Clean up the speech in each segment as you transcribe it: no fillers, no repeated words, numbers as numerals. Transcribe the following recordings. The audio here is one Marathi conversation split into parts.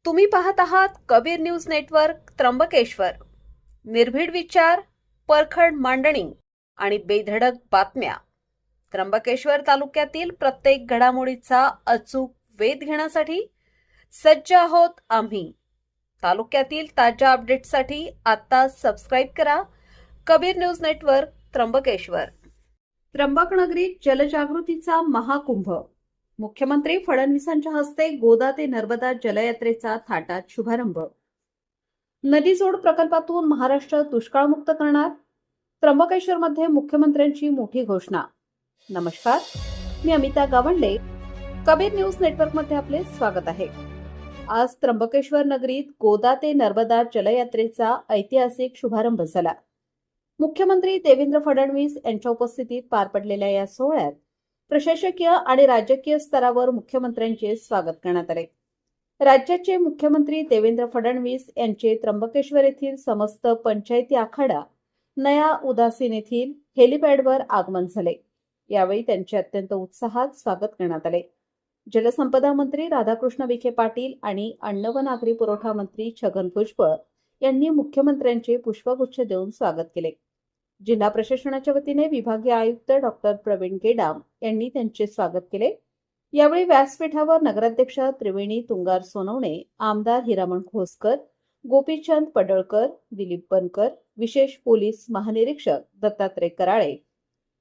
तुम्ही पाहत आहात कबीर न्यूज नेटवर्क त्र्यंबकेश्वर. निर्भीड विचार, परखड मांडणी आणि बेधडक बातम्या. त्र्यंबकेश्वर तालुक्यातील प्रत्येक घडामोडीचा अचूक वेध घेण्यासाठी सज्ज आहोत आम्ही. तालुक्यातील ताज्या अपडेट्ससाठी आता सबस्क्राईब करा कबीर न्यूज नेटवर्क त्र्यंबकेश्वर. त्र्यंबक नगरीत जलजागृतीचा महाकुंभ. मुख्यमंत्री फडणवीसांच्या हस्ते गोदा ते नर्मदा जलयात्रेचा थाटात शुभारंभ. नदीजोड प्रकल्पातून महाराष्ट्र दुष्काळमुक्त करणार. त्र्यंबकेश्वरमध्ये मुख्यमंत्र्यांची मोठी घोषणा. नमस्कार, मी अमिता गावंडे. कबीर न्यूज नेटवर्कमध्ये आपले स्वागत आहे. आज त्र्यंबकेश्वर नगरीत गोदा ते नर्मदा जलयात्रेचा ऐतिहासिक शुभारंभ झाला. मुख्यमंत्री देवेंद्र फडणवीस यांच्या उपस्थितीत पार पडलेल्या या सोहळ्यात प्रशासकीय आणि राजकीय स्तरावर मुख्यमंत्र्यांचे स्वागत करण्यात आले. राज्याचे मुख्यमंत्री देवेंद्र फडणवीस यांचे त्र्यंबकेश्वर येथील समस्त पंचायती आखाडा नया उदासीन येथील हेलिपॅडवर आगमन झाले. यावेळी त्यांचे अत्यंत उत्साहात स्वागत करण्यात आले. जलसंपदा मंत्री राधाकृष्ण विखे पाटील आणि अन्न व नागरी पुरवठा मंत्री छगन भुजबळ यांनी मुख्यमंत्र्यांचे पुष्पगुच्छ देऊन स्वागत केले. जिल्हा प्रशासनाच्या वतीने विभागीय आयुक्त डॉक्टर प्रवीण गेडाम यांनी त्यांचे स्वागत केले. यावेळी व्यासपीठावर नगराध्यक्ष त्रिवेणी तुंगार सोनवणे, आमदार हिरामण खोसकर, गोपीचंद पडळकर, दिलीप बनकर, विशेष पोलीस महानिरीक्षक दत्तात्रय कराळे,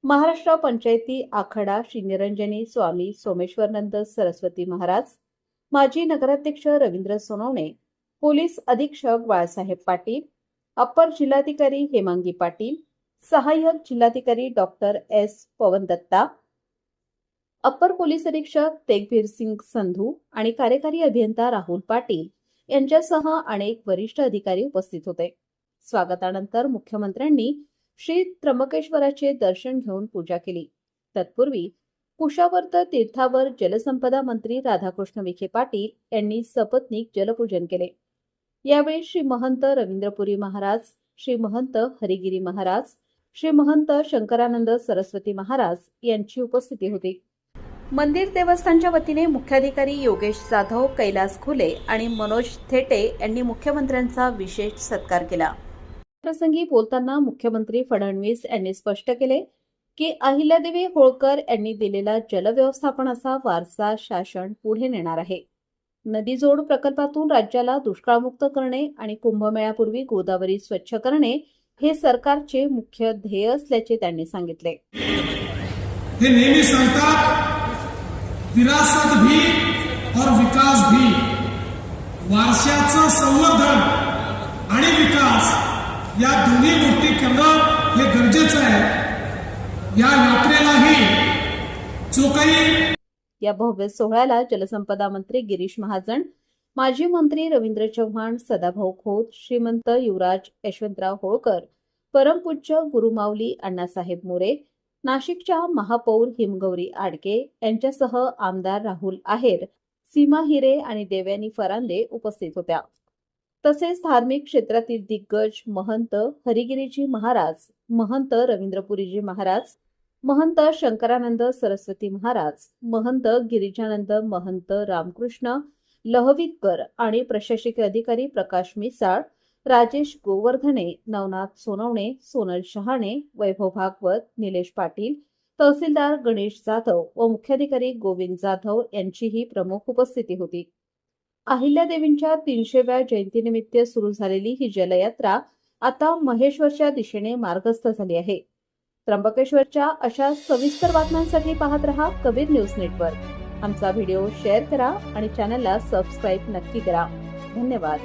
महाराष्ट्र पंचायती आखाडा श्री निरंजनी स्वामी सोमेश्वरनंद सरस्वती महाराज, माजी नगराध्यक्ष रवींद्र सोनवणे, पोलीस अधीक्षक बाळासाहेब पाटील, अप्पर जिल्हाधिकारी हेमांगी पाटील, सहाय्यक जिल्हाधिकारी डॉक्टर एस पवन दत्ता, अप्पर पोलीस अधीक्षक तेगबीर सिंग संधू आणि कार्यकारी अभियंता राहुल पाटील यांच्यासह अनेक वरिष्ठ अधिकारी उपस्थित होते. स्वागतानंतर मुख्यमंत्र्यांनी श्री त्र्यंबकेश्वराचे दर्शन घेऊन पूजा केली. तत्पूर्वी कुशावर्त तीर्थावर जलसंपदा मंत्री राधाकृष्ण विखे पाटील यांनी सपत्नीक जलपूजन केले. यावेळी श्री महंत रवींद्रपुरी महाराज, श्री महंत हरिगिरी महाराज, श्री महंत शंकरानंद सरस्वती महाराज यांची उपस्थिती होती. मंदिर देवस्थानच्या वतीने मुख्याधिकारी योगेश जाधव, कैलास खुले आणि मनोज थेटे यांनी मुख्यमंत्र्यांचा विशेष सत्कार केला. प्रसंगी बोलताना मुख्यमंत्री फडणवीस यांनी स्पष्ट केले की अहिल्यादेवी होळकर यांनी दिलेला जलव्यवस्थापनाचा वारसा शासन पुढे नेणार आहे. नदीजोड प्रकल्पातून राज्याला दुष्काळमुक्त करणे आणि कुंभमेळ्यापूर्वी गोदावरी स्वच्छ करणे हे सरकारचे मुख्य ध्येय असल्याचे त्यांनी सांगितले. हे नेहमी सांगतात, विरासत भी और विकास भी. वारशाचं संवर्धन आणि विकास या दोन्ही गोष्टी करणं हे गरजेचं आहे. या यात्रेलाही जो काही या भव्य सोहळ्याला जलसंपदा मंत्री गिरीश महाजन, माजी मंत्री रवींद्र चव्हाण, सदाभाऊ खोत, श्रीमंत युवराज यशवंतराव होळकर, परमपूज्य गुरुमाऊली अण्णासाहेब मोरे, नाशिकच्या महापौर हिमगौरी आडके यांच्यासह आमदार राहुल आहेर, सीमा हिरे आणि देवयानी फरांदे उपस्थित होत्या. तसेच धार्मिक क्षेत्रातील दिग्गज महंत हरिगिरीजी महाराज, महंत रवींद्रपुरीजी महाराज, महंत शंकरानंद सरस्वती महाराज, महंत गिरिजानंद महंत रामकृष्ण लहवीतकर आणि प्रशासकीय अधिकारी प्रकाश मिसाळ, राजेश गोवर्धने, नवनाथ सोनवणे, सोनल शहाणे, वैभव भागवत, निलेश पाटील, तहसीलदार गणेश जाधव व मुख्याधिकारी गोविंद जाधव यांचीही प्रमुख उपस्थिती होती. अहिल्यादेवींच्या 300व्या जयंतीनिमित्त सुरू झालेली ही जलयात्रा आता महेश्वरच्या दिशेने मार्गस्थ झाली आहे. त्र्यंबकेश्वरच्या अशा सविस्तर बातम्यांसाठी पाहत रहा कबीर न्यूज नेटवर्क. आमचा व्हिडिओ शेअर करा आणि चॅनलला सबस्क्राईब नक्की करा. धन्यवाद.